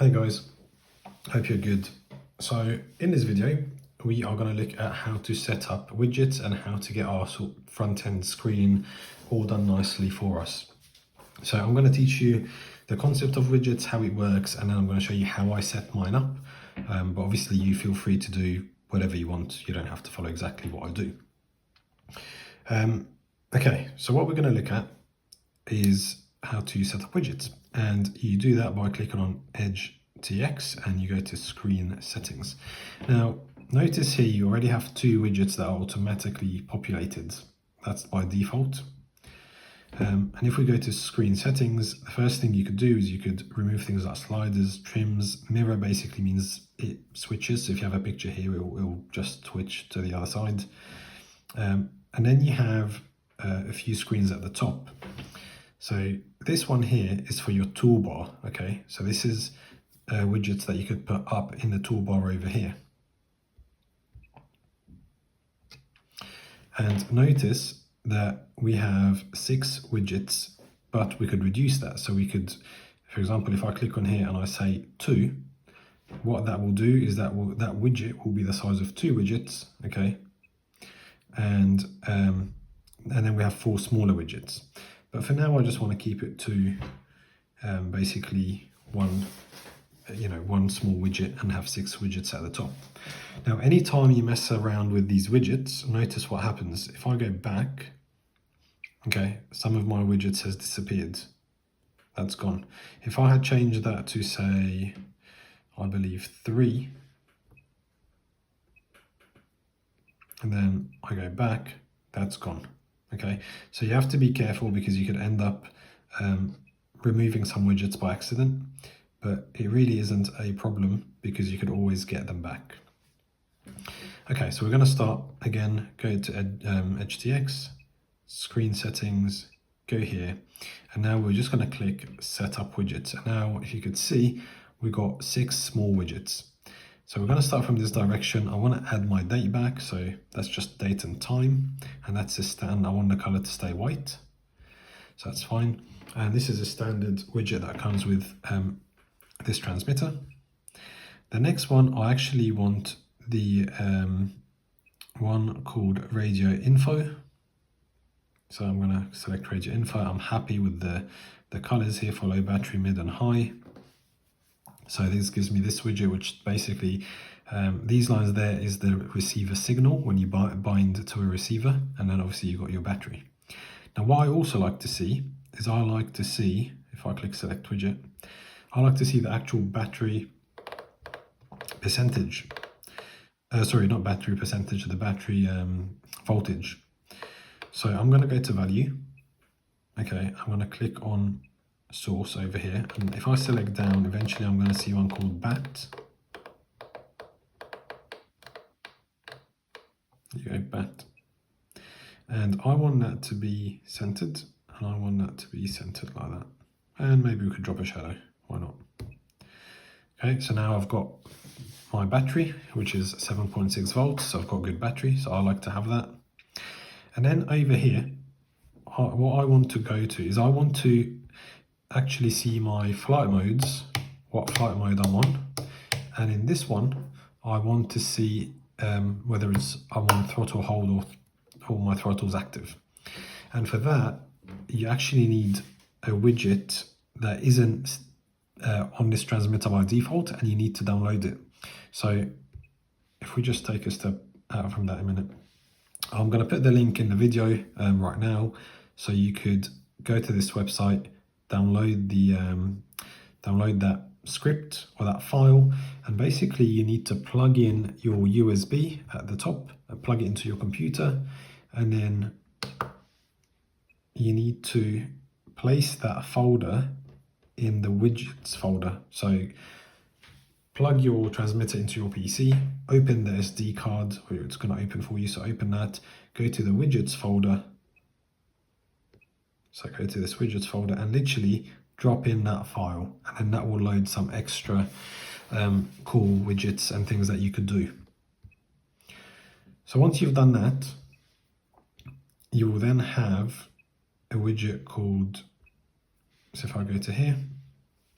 Hey guys, hope you're good. So in this video, we are going to look at how to set up widgets and how to get our front end screen all done nicely for us. So I'm going to teach you the concept of widgets, how it works, and then I'm going to show you how I set mine up. But obviously you feel free to do whatever you want. You don't have to follow exactly what I do. Okay, so what we're going to look at is how to set up widgets. And you do that by clicking on Edge TX and you go to screen settings. Now, notice here you already have two widgets that are automatically populated. That's by default. And if we go to screen settings, the first thing you could do is you could remove things like sliders, trims. Mirror basically means it switches. So if you have a picture here, it will just switch to the other side. And then you have a few screens at the top. So this one here is for your toolbar, okay? So this is widgets that you could put up in the toolbar over here. And notice that we have 6 widgets, but we could reduce that. So we could, for example, if I click on here and I say 2, what that will do is that widget will be the size of 2 widgets, okay? And then we have 4 smaller widgets. But for now, I just want to keep it to basically one small widget and have 6 widgets at the top. Now, anytime you mess around with these widgets, notice what happens. If I go back, okay, some of my widgets has disappeared. That's gone. If I had changed that to say, I believe 3, and then I go back, that's gone. Okay, so you have to be careful because you could end up removing some widgets by accident, but it really isn't a problem because you could always get them back. Okay, so we're going to start again, go to Edge TX, screen settings, go here, and now we're just going to click set up widgets. And now if you could see, we got 6 small widgets. So we're going to start from this direction. I want to add my date back, so that's just date and time, and that's a stand. I want the color to stay white, so that's fine. And this is a standard widget that comes with this transmitter. The next one, I actually want the one called radio info. So I'm going to select radio info. I'm happy with the colors here for low battery, mid and high. So this gives me this widget, which basically, these lines there is the receiver signal when you bind to a receiver, and then obviously you've got your battery. Now what I also like to see is I like to see, if I click select widget, I like to see the actual battery percentage. Sorry, not battery percentage, the battery voltage. So I'm going to go to value. Okay, I'm going to click on source over here, and if I select down, eventually I'm going to see one called BAT. You go BAT, and I want that to be centered, and I want that to be centered like that, and maybe we could drop a shadow, why not? Okay, so now I've got my battery, which is 7.6 volts, so I've got good battery, so I like to have that. And then over here, what I want to go to is I want to actually see my flight modes, what flight mode I'm on, and in this one I want to see whether I'm on throttle hold or my throttle's active. And for that you actually need a widget that isn't on this transmitter by default, and you need to download it. So if we just take a step out from that a minute, I'm going to put the link in the video right now, so you could go to this website, download that script or that file, and basically you need to plug in your USB at the top and plug it into your computer, and then you need to place that folder in the widgets folder. So plug your transmitter into your PC, open the SD card, or it's going to open for you, so open that, go to the widgets folder. So go to this widgets folder and literally drop in that file, and then that will load some extra cool widgets and things that you could do. So once you've done that, you will then have a widget called, so if I go to here,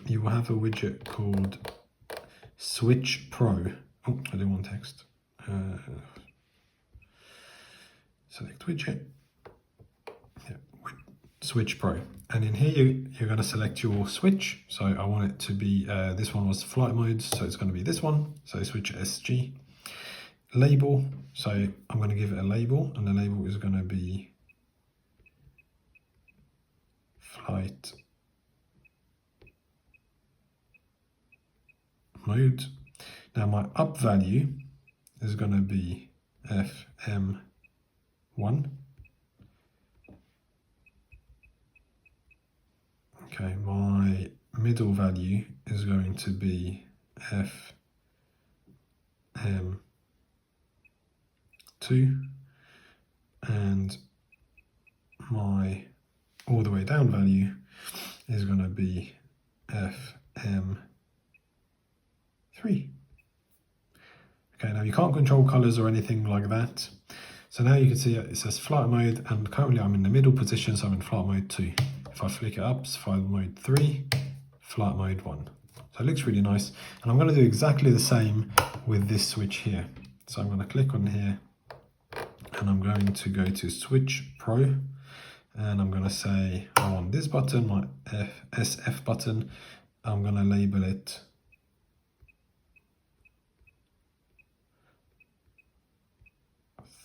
you will have a widget called Switch Pro. Oh, I didn't want text. Select widget. Yeah, Switch Pro. And in here, you're going to select your switch. So I want it to be, this one was flight mode, so it's going to be this one. So switch SG. Label, so I'm going to give it a label, and the label is going to be flight mode. Now my up value is going to be FM1. Okay, my middle value is going to be FM2, and my all the way down value is going to be FM3. Okay, now you can't control colors or anything like that. So now you can see it says flight mode, and currently I'm in the middle position, so I'm in flight mode 2. If I flick it up, it's flight mode 3, flight mode 1. So it looks really nice. And I'm going to do exactly the same with this switch here. So I'm going to click on here, and I'm going to go to Switch Pro, and I'm going to say I want this button, my SF button. I'm going to label it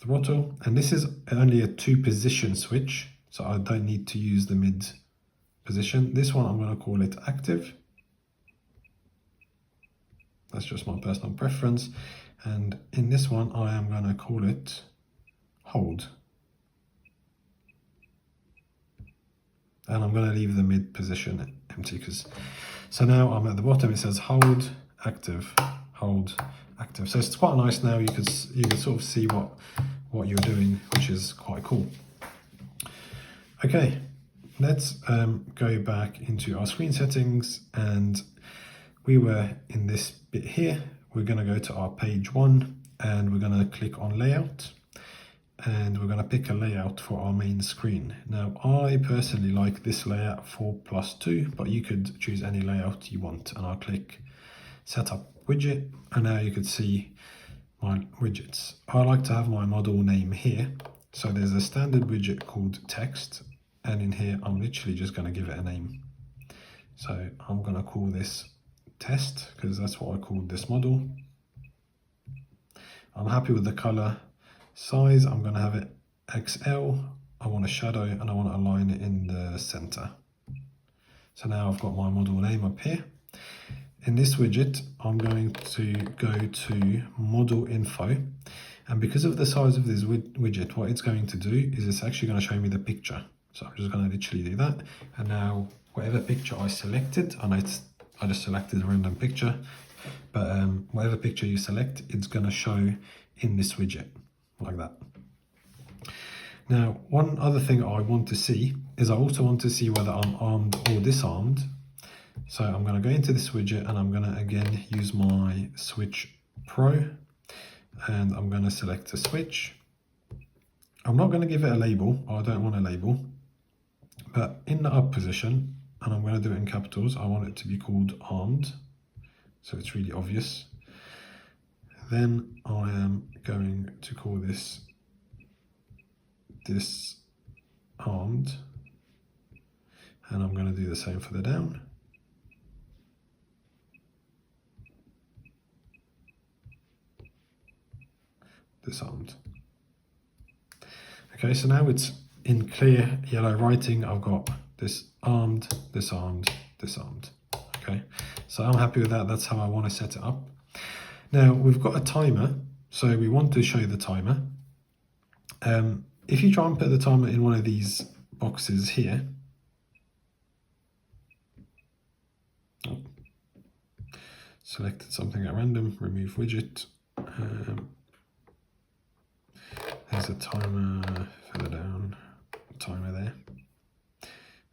throttle, and this is only a 2-position switch, so I don't need to use the mid position. This one I'm going to call it active. That's just my personal preference. And in this one I am going to call it hold, and I'm going to leave the mid position empty, because so now I'm at the bottom, it says hold active, hold active. So it's quite nice. Now you can sort of see what you're doing, which is quite cool. Okay, let's go back into our screen settings, and we were in this bit here. We're going to go to our page 1, and we're going to click on layout, and we're going to pick a layout for our main screen. Now I personally like this layout 4+2, but you could choose any layout you want, and I'll click setup widget, and now you could see my widgets. I like to have my model name here, so there's a standard widget called text, and in here I'm literally just going to give it a name. So I'm going to call this test, because that's what I called this model. I'm happy with the color. Size, I'm going to have it XL. I want a shadow, and I want to align it in the center. So now I've got my model name up here. In this widget, I'm going to go to model info, and because of the size of this widget, what it's going to do is it's actually going to show me the picture. So I'm just going to literally do that, and now whatever picture I selected, I know I just selected a random picture, but whatever picture you select, it's going to show in this widget like that. Now, one other thing I want to see is I also want to see whether I'm armed or disarmed. So I'm going to go into this widget, and I'm going to again use my Switch Pro, and I'm going to select a switch. I'm not going to give it a label. I don't want a label, but in the up position, and I'm going to do it in capitals, I want it to be called armed, so it's really obvious. Then I am going to call this disarmed, and I'm going to do the same for the down. Disarmed. Okay, so now it's in clear yellow writing. I've got disarmed, disarmed, disarmed. Okay, so I'm happy with that. That's how I want to set it up. Now we've got a timer, so we want to show the timer. If you try and put the timer in one of these boxes here, selected something at random, remove widget. There's a timer further down, timer there,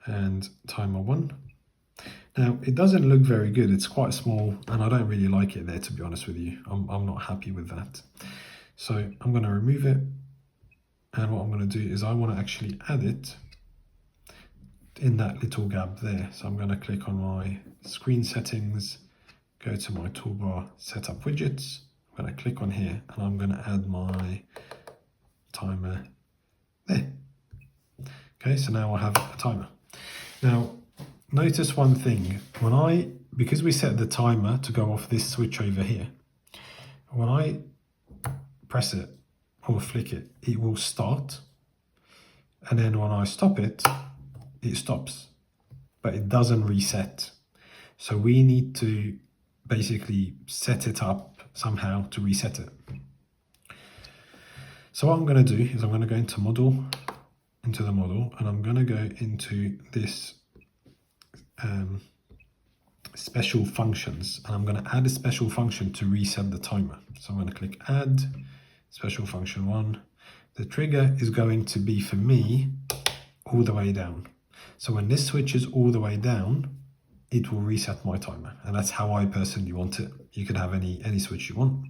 and timer 1. Now it doesn't look very good, it's quite small, and I don't really like it there, to be honest with you. I'm not happy with that. So I'm going to remove it, and what I'm going to do is I want to actually add it in that little gap there. So I'm going to click on my screen settings, go to my toolbar, set up widgets. I'm going to click on here and I'm going to add my timer there. Okay, so now I have a timer. Now, notice one thing. Because we set the timer to go off this switch over here, when I press it or flick it, it will start. And then when I stop it, it stops, but it doesn't reset. So we need to basically set it up somehow to reset it. So what I'm going to do is I'm going to go into the model, and I'm going to go into this special functions, and I'm going to add a special function to reset the timer. So I'm going to click add special function 1. The trigger is going to be, for me, all the way down. So when this switch is all the way down, it will reset my timer, and that's how I personally want it. You can have any switch you want.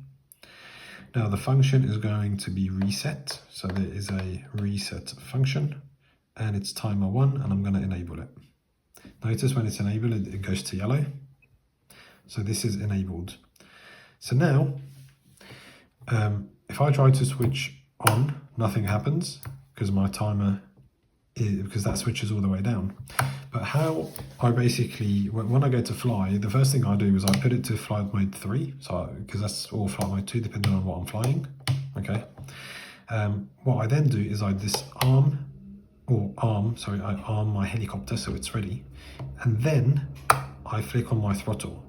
Now the function is going to be reset, so there is a reset function, and it's timer 1, and I'm going to enable it. Notice when it's enabled, it goes to yellow. So this is enabled. So now, if I try to switch on, nothing happens because my timer because that switch is all the way down. But how I basically, when I go to fly, the first thing I do is I put it to flight mode 3, so because that's or flight mode 2 depending on what I'm flying. Okay. What I then do is I arm my helicopter so it's ready, and then I flick on my throttle,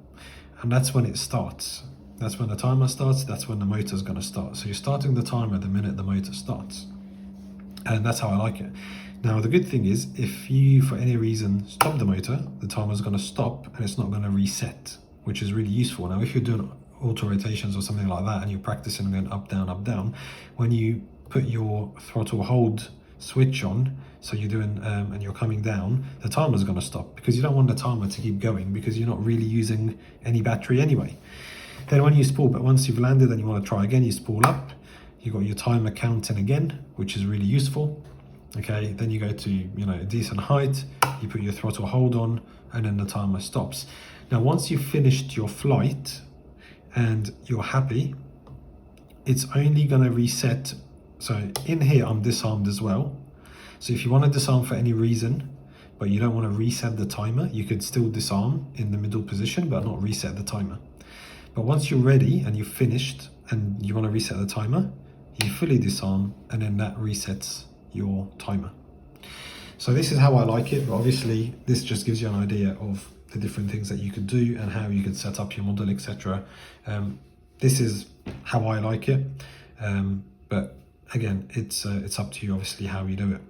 and that's when it starts. That's when the timer starts, that's when the motor's going to start. So you're starting the timer the minute the motor starts. And that's how I like it. Now the good thing is, if you for any reason stop the motor, the timer's going to stop and it's not going to reset, which is really useful. Now if you're doing auto rotations or something like that and you're practicing going up, down, when you put your throttle hold switch on, so you're doing and you're coming down, the timer's going to stop, because you don't want the timer to keep going because you're not really using any battery anyway. Then when you spool, but once you've landed and you want to try again, you spool up, you've got your timer counting again, which is really useful. Okay, then you go to a decent height, you put your throttle hold on, and then the timer stops. Now once you've finished your flight and you're happy, it's only going to reset. So in here I'm disarmed as well. So if you want to disarm for any reason, but you don't want to reset the timer, you could still disarm in the middle position, but not reset the timer. But once you're ready and you've finished and you want to reset the timer, you fully disarm, and then that resets your timer. So this is how I like it, but obviously this just gives you an idea of the different things that you could do and how you could set up your model, etc. This is how I like it, but again, it's up to you obviously how you do it.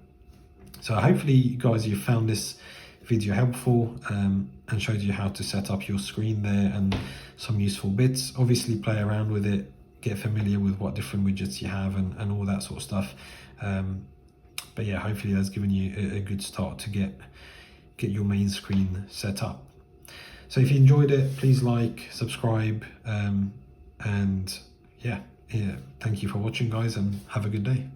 So hopefully guys, you found this video helpful and showed you how to set up your screen there and some useful bits. Obviously play around with it, get familiar with what different widgets you have and all that sort of stuff. But yeah, hopefully that's given you a good start to get your main screen set up. So if you enjoyed it, please like, subscribe, and yeah, thank you for watching guys, and have a good day.